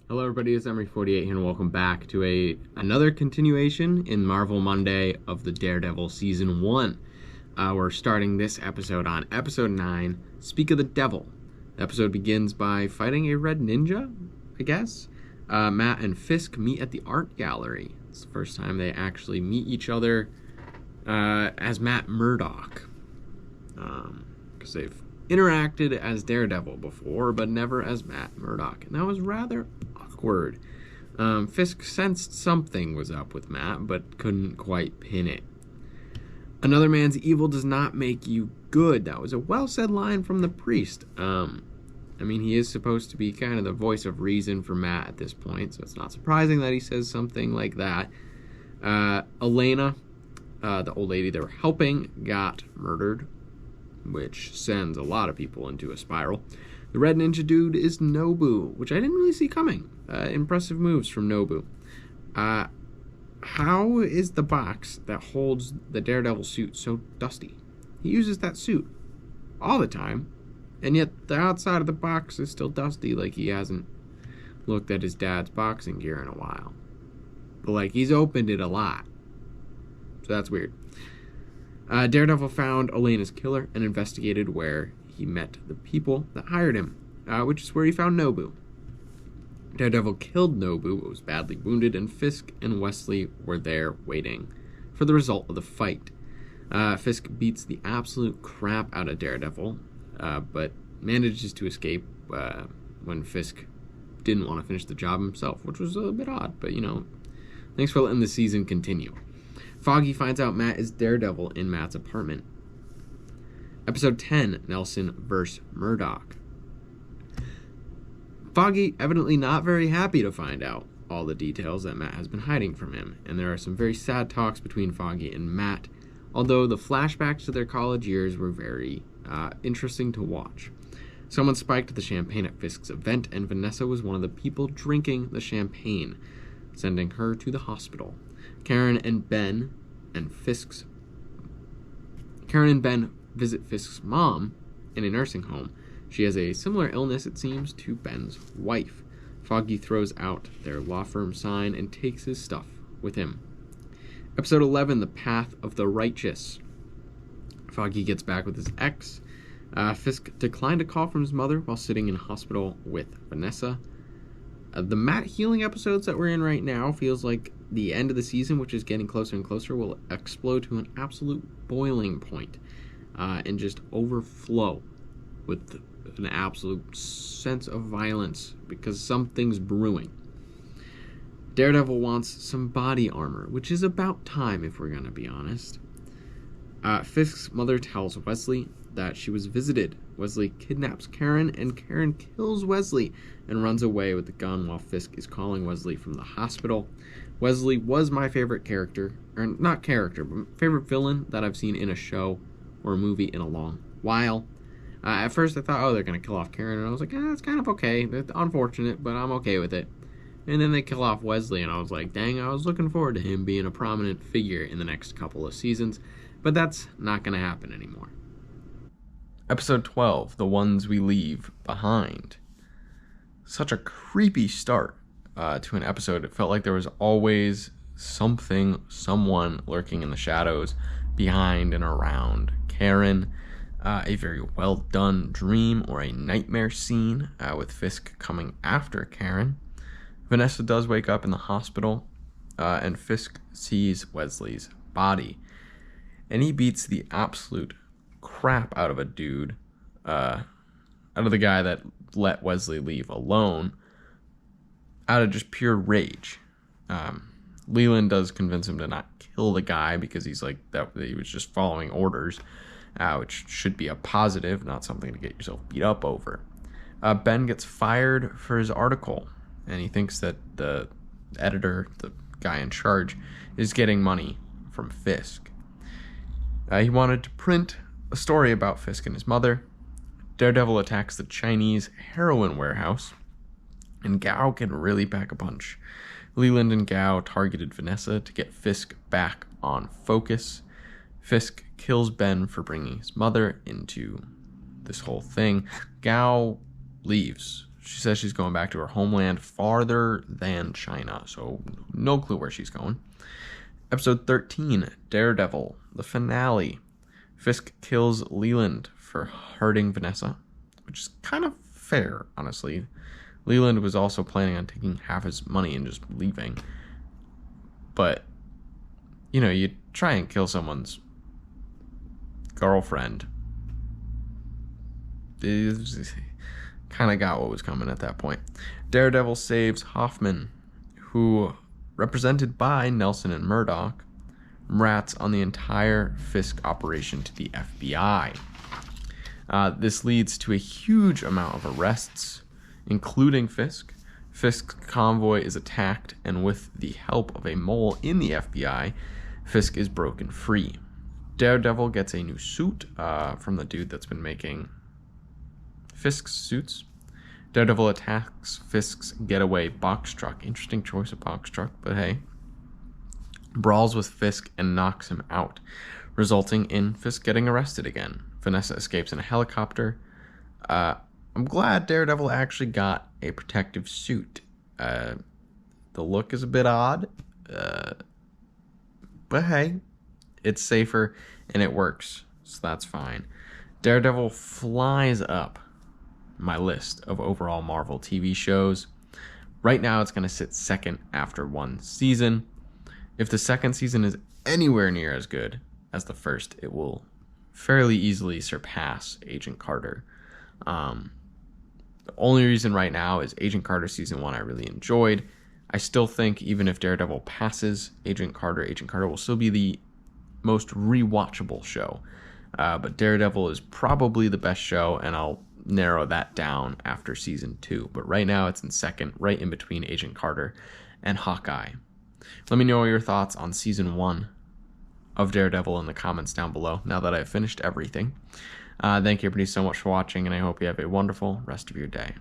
Hello everybody, it's Emery48 here and welcome back to another continuation in Marvel Monday of the Daredevil Season 1. We're starting this episode on Episode 9, Speak of the Devil. The episode begins by fighting a red ninja, I guess. Matt and Fisk meet at the art gallery. It's the first time they actually meet each other as Matt Murdock. Because they've interacted as Daredevil before, but never as Matt Murdock. And that was rather awkward. Fisk sensed something was up with Matt, but couldn't quite pin it. Another man's evil does not make you good. That was a well-said line from the priest. He is supposed to be kind of the voice of reason for Matt at this point, so it's not surprising that he says something like that. Elena, the old lady they were helping, got murdered, which sends a lot of people into a spiral. The red ninja dude is Nobu, which I didn't really see coming. Impressive moves from Nobu. How is the box that holds the Daredevil suit so dusty? He uses that suit all the time, and yet the outside of the box is still dusty, like he hasn't looked at his dad's boxing gear in a while. But he's opened it a lot. So that's weird. Daredevil found Elena's killer and investigated where he met the people that hired him, which is where he found Nobu. Daredevil killed Nobu, but was badly wounded, and Fisk and Wesley were there waiting for the result of the fight. Fisk beats the absolute crap out of Daredevil, but manages to escape when Fisk didn't want to finish the job himself, which was a bit odd, but thanks for letting the season continue. Foggy finds out Matt is Daredevil in Matt's apartment. Episode 10, Nelson vs. Murdock. Foggy evidently not very happy to find out all the details that Matt has been hiding from him, and there are some very sad talks between Foggy and Matt, although the flashbacks to their college years were very interesting to watch. Someone spiked the champagne at Fisk's event, and Vanessa was one of the people drinking the champagne, sending her to the hospital. Karen and Ben visit Fisk's mom in a nursing home. She has a similar illness, it seems, to Ben's wife. Foggy throws out their law firm sign and takes his stuff with him. Episode 11, The Path of the Righteous. Foggy gets back with his ex. Fisk declined a call from his mother while sitting in hospital with Vanessa. The Matt healing episodes that we're in right now feels like the end of the season, which is getting closer and closer, will explode to an absolute boiling point, and just overflow with an absolute sense of violence because something's brewing. Daredevil wants some body armor, which is about time if we're going to be honest. Fisk's mother tells Wesley that she was visited. Wesley kidnaps Karen, and Karen kills Wesley and runs away with the gun while Fisk is calling Wesley from the hospital. Wesley was my favorite character, or not character, but favorite villain that I've seen in a show or a movie in a long while. At first I thought, they're going to kill off Karen, and I was like, it's kind of okay. It's unfortunate, but I'm okay with it. And then they kill off Wesley, and I was like, dang, I was looking forward to him being a prominent figure in the next couple of seasons, but that's not going to happen anymore. Episode 12, The Ones We Leave Behind. Such a creepy start to an episode. It felt like there was always someone lurking in the shadows behind and around Karen. A very well done dream or a nightmare scene with Fisk coming after Karen. Vanessa does wake up in the hospital, and Fisk sees Wesley's body. And he beats the absolute crap out of a dude, out of the guy that let Wesley leave alone, out of just pure rage. Leland does convince him to not kill the guy because he's like that he was just following orders, which should be a positive, not something to get yourself beat up over. Ben gets fired for his article, and he thinks that the editor, the guy in charge, is getting money from Fisk. He wanted to print a story about Fisk and his mother. Daredevil attacks the Chinese heroin warehouse, and Gao can really pack a punch. Leland and Gao targeted Vanessa to get Fisk back on focus. Fisk kills Ben for bringing his mother into this whole thing. Gao leaves. She says she's going back to her homeland farther than China, so no clue where she's going. Episode 13, Daredevil, the finale. Fisk kills Leland for hurting Vanessa, which is kind of fair, honestly. Leland was also planning on taking half his money and just leaving. But, you know, you try and kill someone's girlfriend. Kind of got what was coming at that point. Daredevil saves Hoffman, who, represented by Nelson and Murdoch, rats on the entire Fisk operation to the FBI. This leads to a huge amount of arrests, including Fisk. Fisk's convoy is attacked, and with the help of a mole in the FBI, Fisk is broken free. Daredevil gets a new suit from the dude that's been making Fisk's suits. Daredevil attacks Fisk's getaway box truck. Interesting choice of box truck, but hey. Brawls with Fisk and knocks him out, resulting in Fisk getting arrested again. Vanessa escapes in a helicopter. I'm glad Daredevil actually got a protective suit. The look is a bit odd, but hey, it's safer and it works, so that's fine. Daredevil flies up my list of overall Marvel TV shows. Right now, it's going to sit second after one season. If the second season is anywhere near as good as the first, it will fairly easily surpass Agent Carter. The only reason right now is Agent Carter Season 1 I really enjoyed. I still think even if Daredevil passes Agent Carter will still be the most rewatchable show. But Daredevil is probably the best show, and I'll narrow that down after Season 2. But right now it's in second, right in between Agent Carter and Hawkeye. Let me know your thoughts on Season 1 of Daredevil in the comments down below, now that I've finished everything. Thank you everybody so much for watching, and I hope you have a wonderful rest of your day.